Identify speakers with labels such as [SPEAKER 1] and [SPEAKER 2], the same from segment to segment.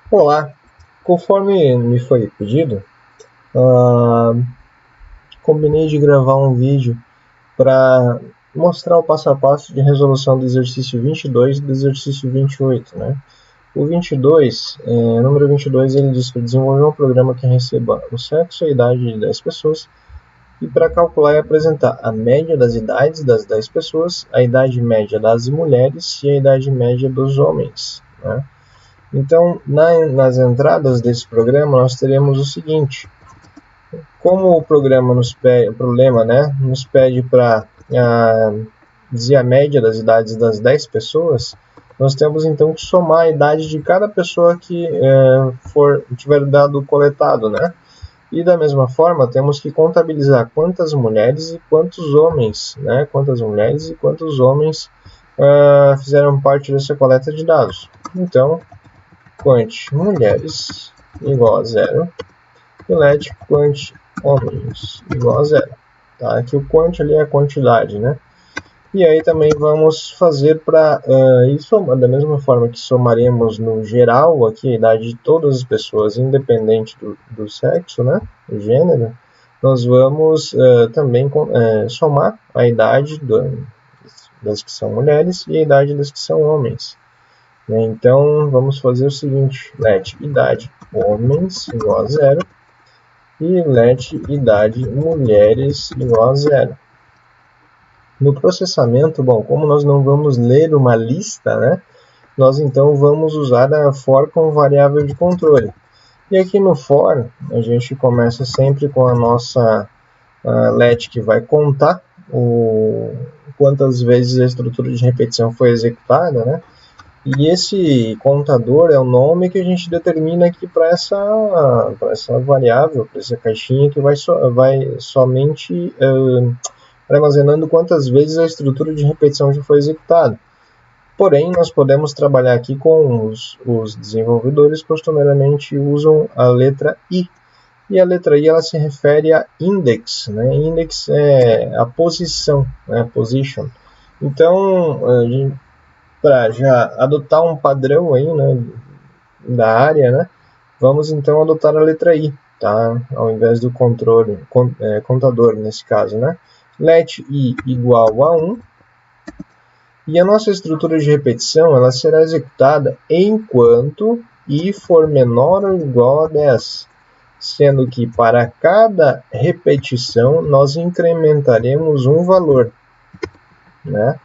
[SPEAKER 1] Olá, conforme me foi pedido, ah, combinei de gravar um vídeo para mostrar o passo a passo de resolução do exercício 22 e do exercício 28, né? O 22, número 22, ele diz para desenvolver um programa que receba o sexo e a idade de 10 pessoas e para calcular e apresentar a média das idades das 10 pessoas, a idade média das mulheres e a idade média dos homens, né? Então, nas entradas desse programa, nós teremos o seguinte: como o programa o problema, né, nos pede para dizer a média das idades das 10 pessoas, nós temos então que somar a idade de cada pessoa que tiver dado coletado, né? E da mesma forma, temos que contabilizar quantas mulheres e quantos homens, né? Quantas mulheres e quantos homens fizeram parte dessa coleta de dados. Então, quant mulheres igual a zero e let quant homens igual a zero. Tá? Aqui o quant ali é a quantidade, né? E aí também vamos fazer para isso da mesma forma que somaremos no geral aqui a idade de todas as pessoas, independente do sexo, né? Do gênero. Nós vamos também somar a idade das que são mulheres e a idade das que são homens. Então, vamos fazer o seguinte: let idade homens igual a zero e let idade mulheres igual a zero. No processamento, bom, como nós não vamos ler uma lista, né, nós então vamos usar a for com variável de controle. E aqui no for, a gente começa sempre com a nossa let, que vai contar quantas vezes a estrutura de repetição foi executada, né? E esse contador é o nome que a gente determina aqui para essa variável, para essa caixinha que vai somente armazenando quantas vezes a estrutura de repetição já foi executada. Porém, nós podemos trabalhar aqui com os desenvolvedores costumeiramente usam a letra I. E a letra I ela se refere a index, né? Index é a posição, né? Position. Então, para já adotar um padrão aí, né, da área, né, vamos então adotar a letra I, tá? Ao invés do contador nesse caso, né? Let I igual a 1 e a nossa estrutura de repetição ela será executada enquanto I for menor ou igual a 10, sendo que para cada repetição nós incrementaremos um valor, né?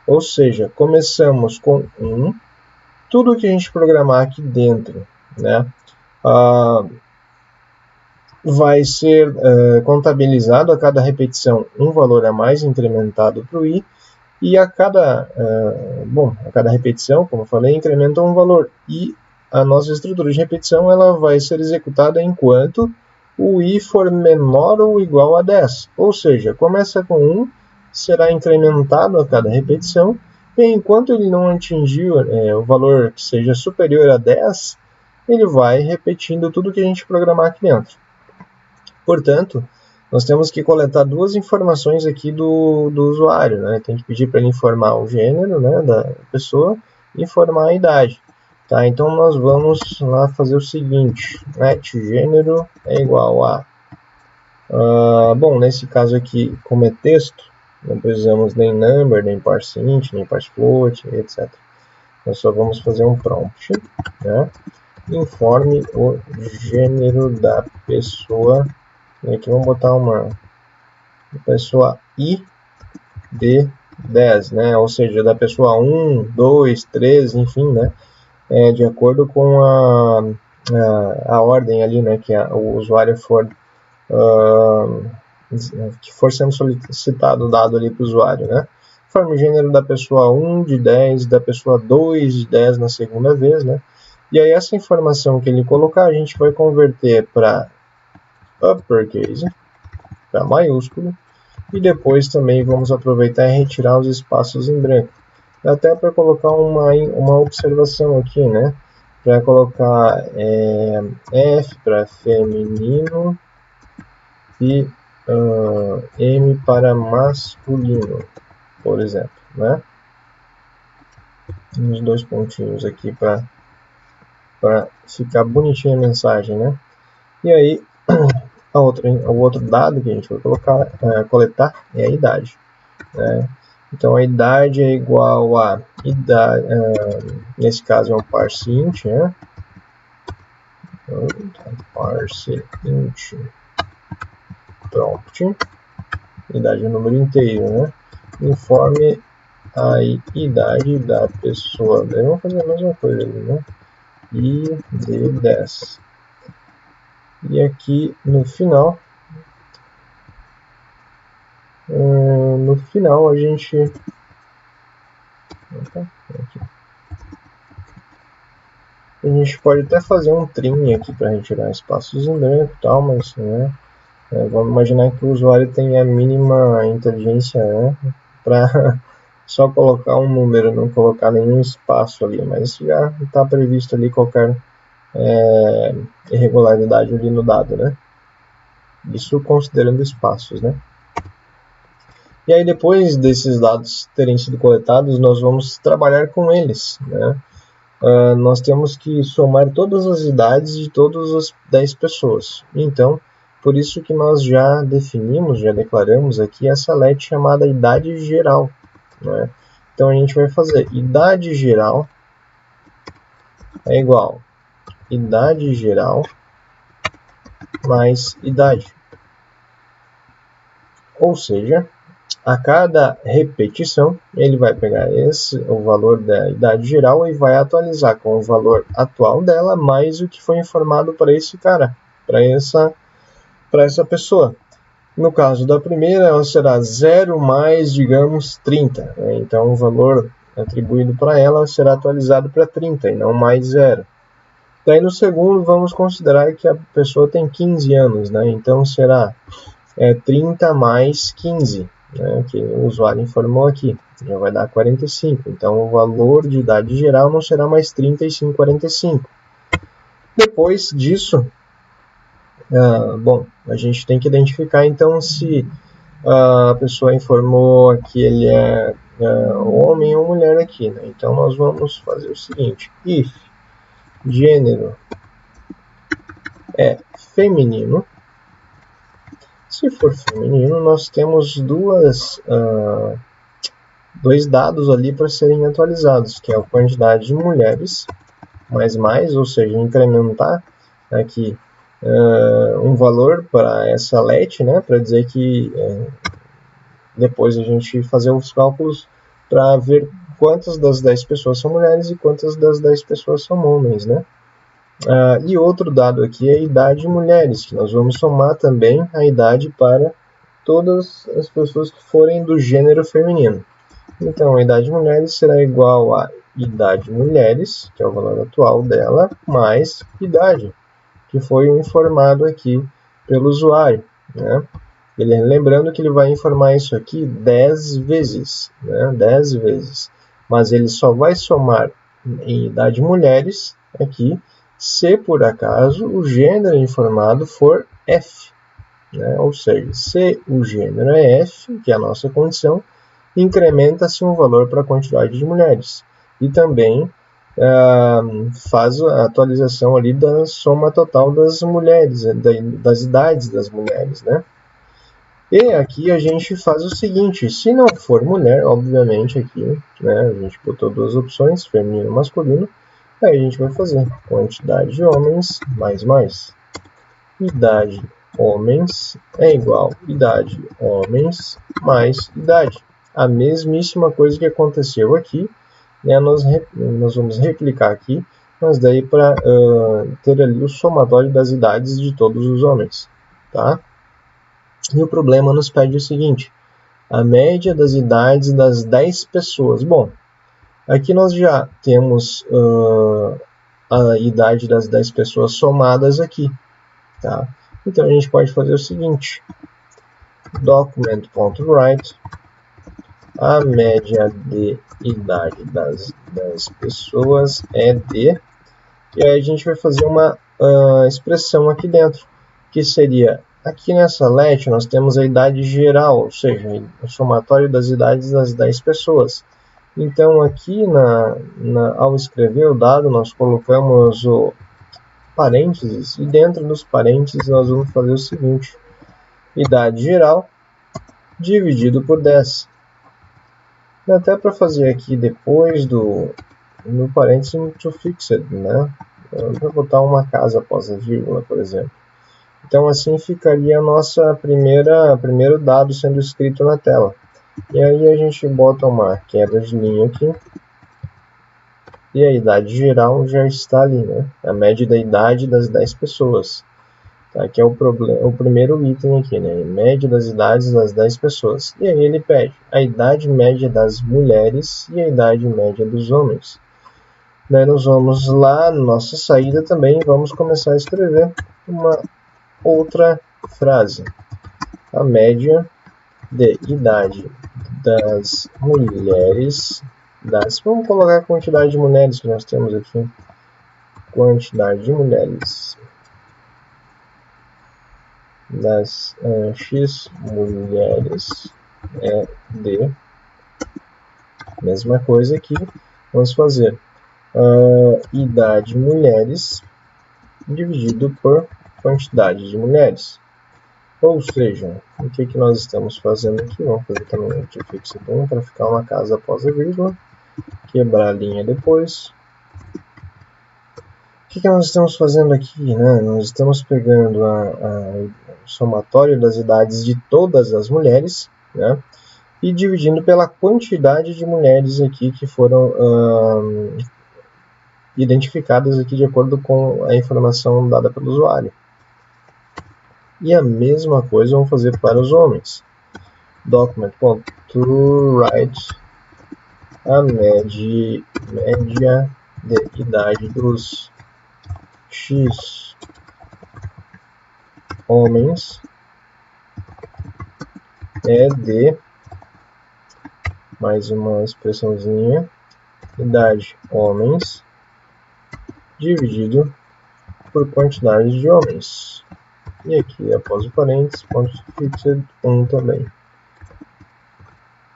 [SPEAKER 1] Ou seja, começamos com 1, tudo que a gente programar aqui dentro, né, vai ser contabilizado a cada repetição um valor a mais incrementado para o I, e a cada repetição, como eu falei, incrementa um valor, e a nossa estrutura de repetição ela vai ser executada enquanto o I for menor ou igual a 10, ou seja, começa com 1, será incrementado a cada repetição, e enquanto ele não atingir o valor que seja superior a 10, ele vai repetindo tudo que a gente programar aqui dentro. Portanto, nós temos que coletar duas informações aqui do usuário, né? Tem que pedir para ele informar o gênero, né, da pessoa e informar a idade. Tá? Então, nós vamos lá fazer o seguinte: let gênero é igual a... bom, nesse caso aqui, como é texto, não precisamos nem number, nem parseInt, nem parseFloat, etc. Nós só vamos fazer um prompt, né? Informe o gênero da pessoa. E aqui vamos botar uma pessoa I de 10, né? Ou seja, da pessoa 1, 2, 3, enfim, né? De acordo com a ordem ali, né? Que o usuário for que for sendo solicitado o dado ali para o usuário, né? Informe o gênero da pessoa 1 de 10, da pessoa 2 de 10 na segunda vez, né? E aí essa informação que ele colocar, a gente vai converter para uppercase, para maiúsculo, e depois também vamos aproveitar e retirar os espaços em branco. Até para colocar uma observação aqui, né? Para colocar F para feminino e M para masculino, por exemplo, né? Uns dois pontinhos aqui para para ficar bonitinha a mensagem, né? E aí, o outro dado que a gente vai coletar é a idade, né? Então a idade é igual a idade, nesse caso é um parse int, né? Parse int prompt, idade é o número inteiro, né? Informe a idade da pessoa. Daí vamos fazer a mesma coisa ali, né? ID10. E aqui no final a gente pode até fazer um trim aqui para retirar espaços em branco e tal, mas né, vamos imaginar que o usuário tem a mínima inteligência, né, para só colocar um número, não colocar nenhum espaço ali, mas já está previsto ali qualquer irregularidade ali no dado, né? Isso considerando espaços, né? E aí depois desses dados terem sido coletados, nós vamos trabalhar com eles, né? Nós temos que somar todas as idades de todas as 10 pessoas. Então, por isso que nós já definimos, já declaramos aqui essa let chamada idade geral, né? Então a gente vai fazer idade geral é igual idade geral mais idade. Ou seja, a cada repetição, ele vai pegar o valor da idade geral e vai atualizar com o valor atual dela, mais o que foi informado para esse cara, para essa pessoa. No caso da primeira, ela será 0 mais, digamos, 30. Né? Então, o valor atribuído para ela será atualizado para 30 e não mais 0. Daí, no segundo, vamos considerar que a pessoa tem 15 anos. Né? Então, será 30 mais 15. Né, que o usuário informou aqui, já vai dar 45. Então, o valor de idade geral não será mais 30 e sim 45. Depois disso, bom, a gente tem que identificar, então, se a pessoa informou que ele é homem ou mulher aqui. Né? Então, nós vamos fazer o seguinte, if gênero é feminino, se for feminino, nós temos dois dados ali para serem atualizados, que é a quantidade de mulheres, mais, ou seja, incrementar aqui um valor para essa let, né, para dizer que depois a gente fazer os cálculos para ver quantas das 10 pessoas são mulheres e quantas das 10 pessoas são homens, né? E outro dado aqui é a idade de mulheres, que nós vamos somar também a idade para todas as pessoas que forem do gênero feminino. Então, a idade de mulheres será igual a idade de mulheres, que é o valor atual dela, mais idade, que foi informado aqui pelo usuário. Né? Lembrando que ele vai informar isso aqui 10 vezes, né? 10 vezes. Mas ele só vai somar em idade de mulheres aqui, se por acaso o gênero informado for F. Né? Ou seja, se o gênero é F, que é a nossa condição, incrementa-se um valor para a quantidade de mulheres. E também faz a atualização ali da soma total das mulheres, das idades das mulheres, né? E aqui a gente faz o seguinte, se não for mulher, obviamente aqui, né, a gente botou duas opções, feminino e masculino, aí a gente vai fazer quantidade de homens mais. Idade homens é igual idade homens mais idade. A mesmíssima coisa que aconteceu aqui, né, nós vamos replicar aqui, mas daí para ter ali o somatório das idades de todos os homens. Tá? E o problema nos pede o seguinte, a média das idades das 10 pessoas. Bom, aqui nós já temos a idade das 10 pessoas somadas aqui. Tá? Então a gente pode fazer o seguinte, document.write, a média de idade das 10 pessoas é de, e aí a gente vai fazer uma expressão aqui dentro, que seria, aqui nessa let nós temos a idade geral, ou seja, o somatório das idades das 10 pessoas. Então aqui ao escrever o dado nós colocamos o parênteses e dentro dos parênteses nós vamos fazer o seguinte: idade geral dividido por 10. Até para fazer aqui depois no parênteses no toFixed, né? Para botar uma casa após a vírgula, por exemplo. Então assim ficaria a nossa primeiro dado sendo escrito na tela. E aí a gente bota uma quebra de linha aqui. E a idade geral já está ali, né? A média da idade das 10 pessoas. Tá? Que é o primeiro item aqui, né? Média das idades das 10 pessoas. E aí ele pede a idade média das mulheres e a idade média dos homens. Daí nós vamos lá na nossa saída também vamos começar a escrever uma outra frase. A média de idade das mulheres vamos colocar a quantidade de mulheres que nós temos aqui. Quantidade de mulheres das X mulheres é de, mesma coisa aqui, vamos fazer idade mulheres dividido por quantidade de mulheres. Ou seja, o que nós estamos fazendo aqui? Vamos fazer também um fixo 1 para ficar uma casa após a vírgula, quebrar a linha depois. O que nós estamos fazendo aqui? Né? Nós estamos pegando o somatório das idades de todas as mulheres, né? E dividindo pela quantidade de mulheres aqui que foram identificadas aqui de acordo com a informação dada pelo usuário. E a mesma coisa vamos fazer para os homens. Document.toWrite a média de idade dos X homens é de, mais uma expressãozinha, idade homens dividido por quantidade de homens. E aqui, após o parênteses, ponto fixed 1 também.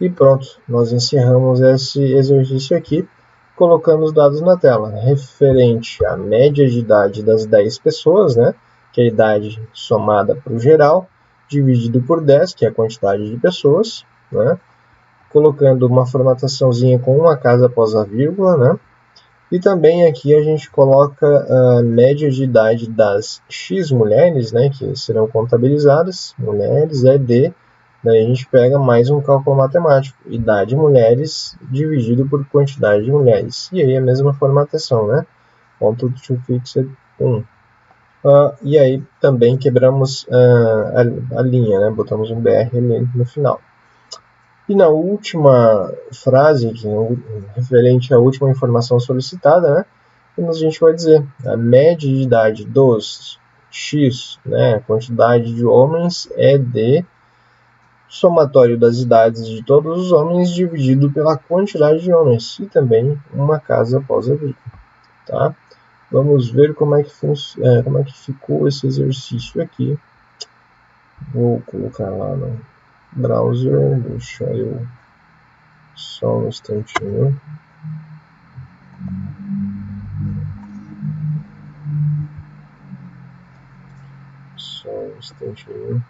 [SPEAKER 1] E pronto, nós encerramos esse exercício aqui, colocando os dados na tela, referente à média de idade das 10 pessoas, né, que é a idade somada para o geral, dividido por 10, que é a quantidade de pessoas, né, colocando uma formataçãozinha com uma casa após a vírgula, né, e também aqui a gente coloca a média de idade das X mulheres, né, que serão contabilizadas, mulheres é de, daí a gente pega mais um cálculo matemático, idade de mulheres dividido por quantidade de mulheres, e aí a mesma formatação, né, ponto toFixed 1. E aí também quebramos a linha, né, botamos um BR ali no final. E na última frase, que é referente à última informação solicitada, né, a gente vai dizer a média de idade dos X, né, a quantidade de homens é de somatório das idades de todos os homens dividido pela quantidade de homens, e também uma casa após a vírgula. Tá? Vamos ver como é que ficou esse exercício aqui. Vou colocar lá no browser, deixa eu só um instantinho. Só um instantinho.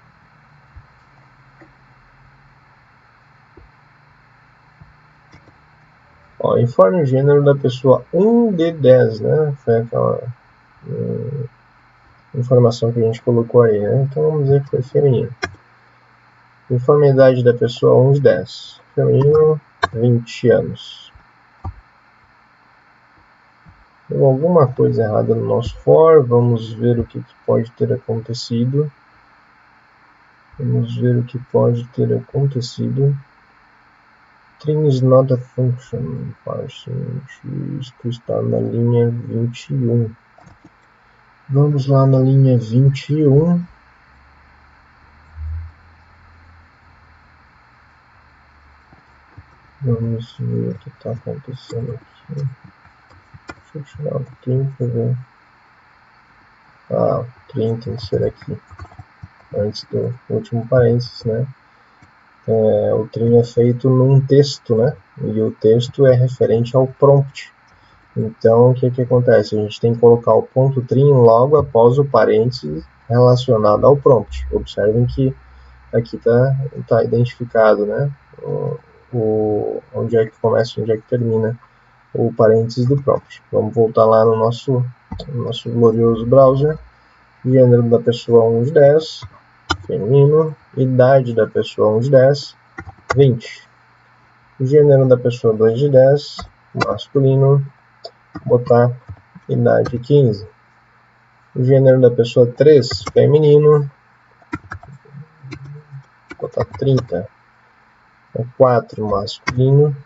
[SPEAKER 1] Ó, informe o gênero da pessoa 1 de 10, né? Foi aquela informação que a gente colocou aí, né? Então vamos dizer que foi feminino. Informe a idade da pessoa 1 de 10. Feminino, 20 anos. Deu alguma coisa errada no nosso for. Vamos ver o que pode ter acontecido. Vamos ver o que pode ter acontecido. String is not a function. Parsing. Isto está na linha 21. Vamos lá na linha 21. Vamos ver o que está acontecendo aqui. Deixa eu tirar o 30 para ver. O 30 tem que ser aqui. Antes do último parênteses, né? O trim é feito num texto, né? E o texto é referente ao prompt. Então, o que acontece? A gente tem que colocar o ponto trim logo após o parênteses relacionado ao prompt. Observem que aqui está identificado, né? Onde é que começa, onde é que termina o parênteses do prompt. Vamos voltar lá no nosso glorioso browser. Gênero da pessoa 1 de 10, feminino. Idade da pessoa 1 de 10, 20. Gênero da pessoa 2 de 10, masculino. Botar idade 15. Gênero da pessoa 3, feminino. Botar 30. 4, masculino.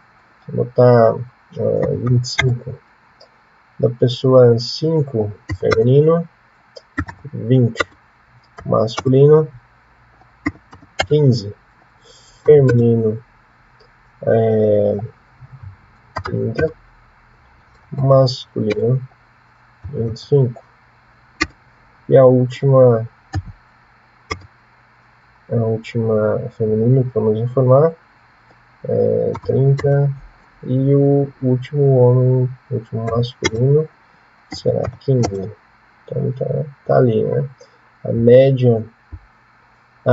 [SPEAKER 1] Botar 25. Da pessoa 5, feminino. 20, masculino. 15, feminino. 30, masculino. 25. E a última feminino, vamos informar, 30. E o último homem, último masculino, será 15. Então tá ali, né? A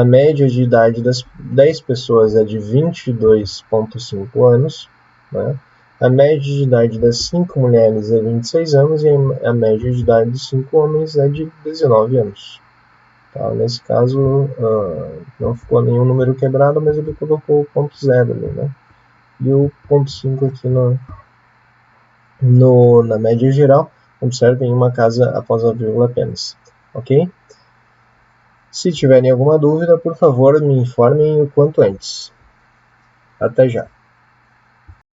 [SPEAKER 1] média de idade das 10 pessoas é de 22,5 anos, né? A média de idade das 5 mulheres é 26 anos e a média de idade dos 5 homens é de 19 anos. Tá? Nesse caso, não ficou nenhum número quebrado, mas ele colocou o ponto 0 ali, né? E o ponto 5 aqui na média geral. Observem uma casa após a vírgula apenas. Ok? Se tiverem alguma dúvida, por favor, me informem o quanto antes. Até já.